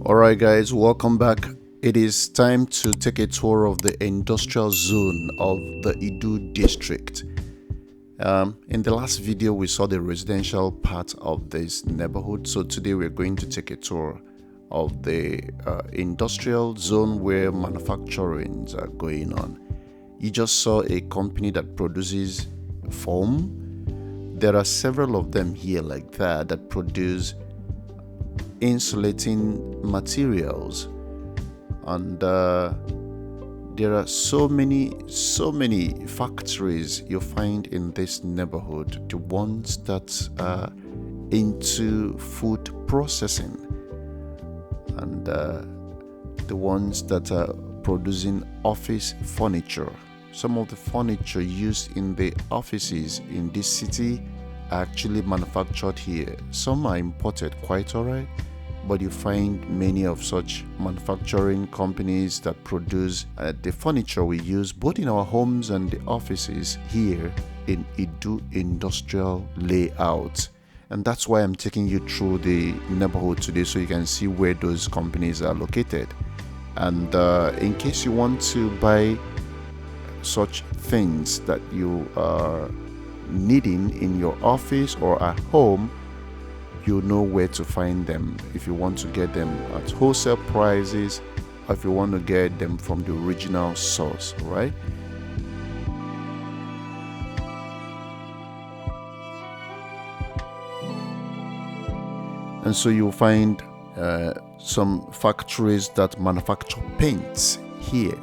Alright guys, welcome back. It is time to take a tour of the industrial zone of the Idu District. In the last video we saw the residential part of this neighborhood, so today we're going to take a tour of the industrial zone where manufacturings are going on. You just saw a company that produces foam. There are several of them here like that produce insulating materials, and there are so many factories you find in this neighborhood, the ones that are into food processing and the ones that are producing office furniture. Some of the furniture used in the offices in this city are actually manufactured here. Some are imported, quite alright, but you find many of such manufacturing companies that produce the furniture we use both in our homes and the offices here in Idu Industrial Layout. And that's why I'm taking you through the neighborhood today, so you can see where those companies are located. And in case you want to buy such things that you are needing in your office or at home, you know where to find them. If you want to get them at wholesale prices, or if you want to get them from the original source, right? And so you'll find some factories that manufacture paints here,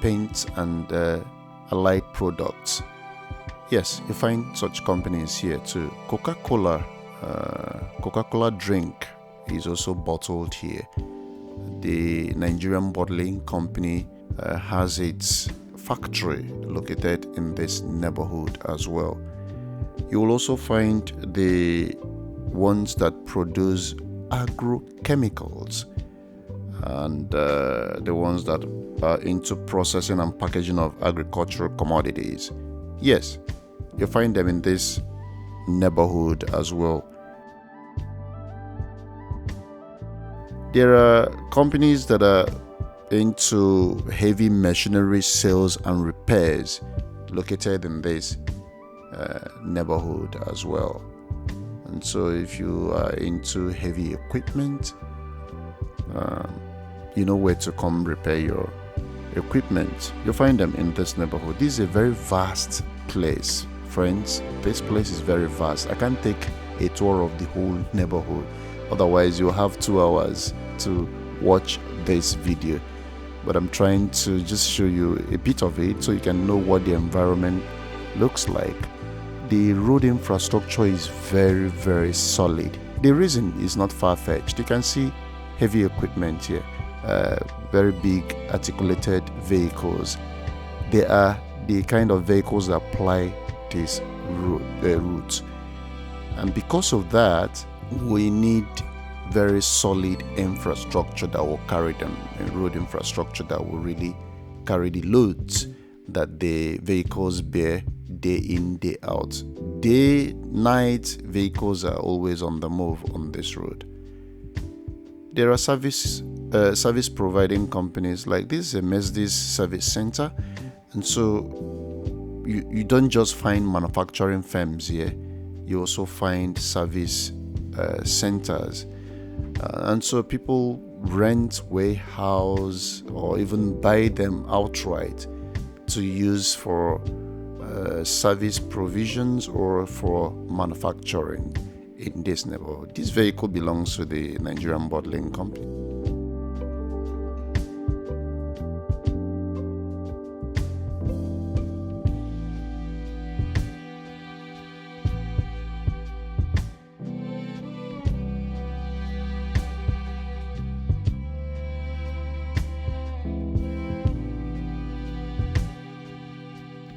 paints and allied products. Yes, you find such companies here too. Coca-Cola drink is also bottled here. The Nigerian bottling company has its factory located in this neighborhood as well. You will also find the ones that produce agrochemicals and the ones that are into processing and packaging of agricultural commodities. Yes, you find them in this neighborhood as well. There are companies that are into heavy machinery sales and repairs located in this neighborhood as well. And so if you are into heavy equipment, you know where to come repair your equipment. You'll find them in this neighborhood. This is a very vast place, friends. This place is very vast. I can't take a tour of the whole neighborhood, otherwise you'll have 2 hours to watch this video, but I'm trying to just show you a bit of it so you can know what the environment looks like. The road infrastructure is very solid. The reason is not far-fetched. You can see heavy equipment here, very big articulated vehicles. They are the kind of vehicles that ply this route, and because of that we need very solid infrastructure that will carry them, road infrastructure that will really carry the loads that the vehicles bear day in, day out. Day, night, vehicles are always on the move on this road. There are service providing companies, like this is a Mercedes service center, and so you don't just find manufacturing firms here, you also find service centers. And so people rent warehouse or even buy them outright to use for service provisions or for manufacturing in this neighborhood. This vehicle belongs to the Nigerian bottling company.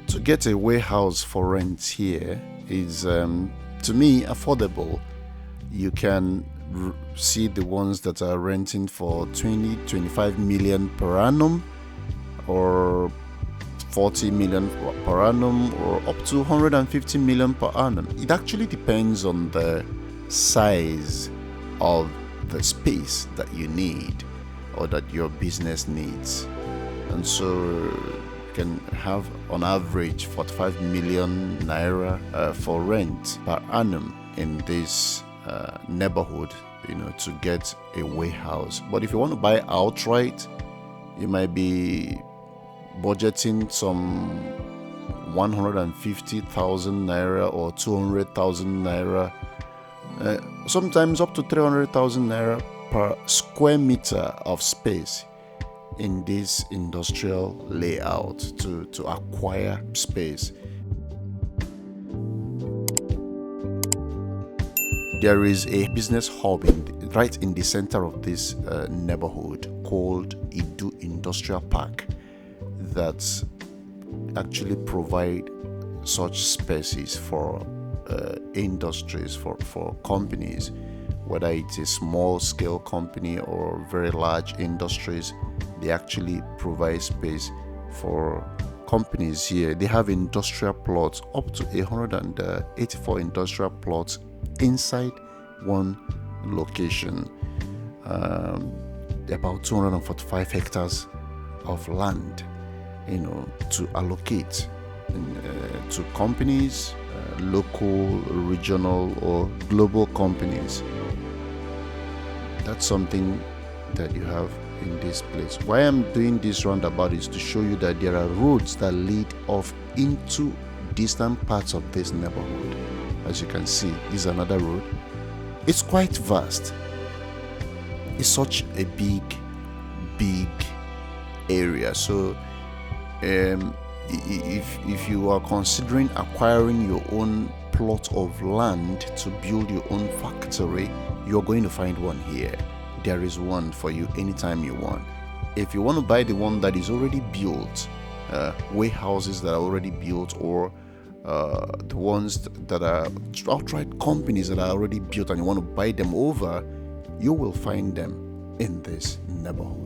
To get a warehouse for rent here is, to me, affordable. You can see the ones that are renting for 20-25 million per annum, or 40 million per annum, or up to 150 million per annum. It actually depends on the size of the space that you need or that your business needs. And so you can have on average 45 million naira for rent per annum in this neighborhood, to get a warehouse. But if you want to buy outright, you might be budgeting some 150,000 naira or 200,000 naira, sometimes up to 300,000 naira per square meter of space in this industrial layout to acquire space. There is a business hub right in the center of this neighborhood called Idu Industrial Park that actually provide such spaces for industries, for companies, whether it's a small scale company or very large industries. They actually provide space for companies here. They have industrial plots, up to 184 industrial plots inside one location, about 245 hectares of land, to allocate to companies, local, regional, or global companies. That's something that you have in this place. Why I'm doing this roundabout is to show you that there are roads that lead off into distant parts of this neighborhood. As you can see, this is another road. It's quite vast. It's such a big area. So if you are considering acquiring your own plot of land to build your own factory, you're going to find one here. There is one for you anytime you want. If you want to buy the one that is already built, warehouses that are already built, or the ones that are outright companies that are already built and you want to buy them over, you will find them in this neighborhood.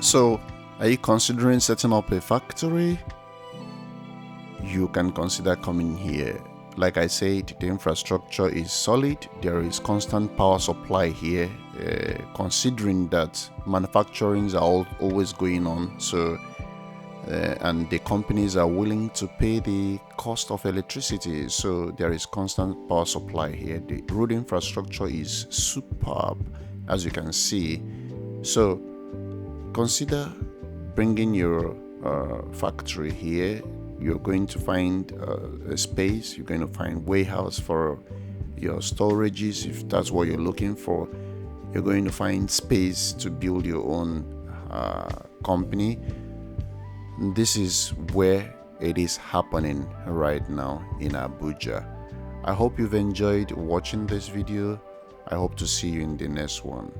So, are you considering setting up a factory? You can consider coming here. Like I said, the infrastructure is solid. There is constant power supply here, considering that manufacturings are always going on. So, and the companies are willing to pay the cost of electricity. So there is constant power supply here. The road infrastructure is superb, as you can see. So consider bringing your factory here. You're going to find a space. You're going to find warehouse for your storages if that's what you're looking for. You're going to find space to build your own company. This is where it is happening right now in Abuja. I hope you've enjoyed watching this video. I hope to see you in the next one.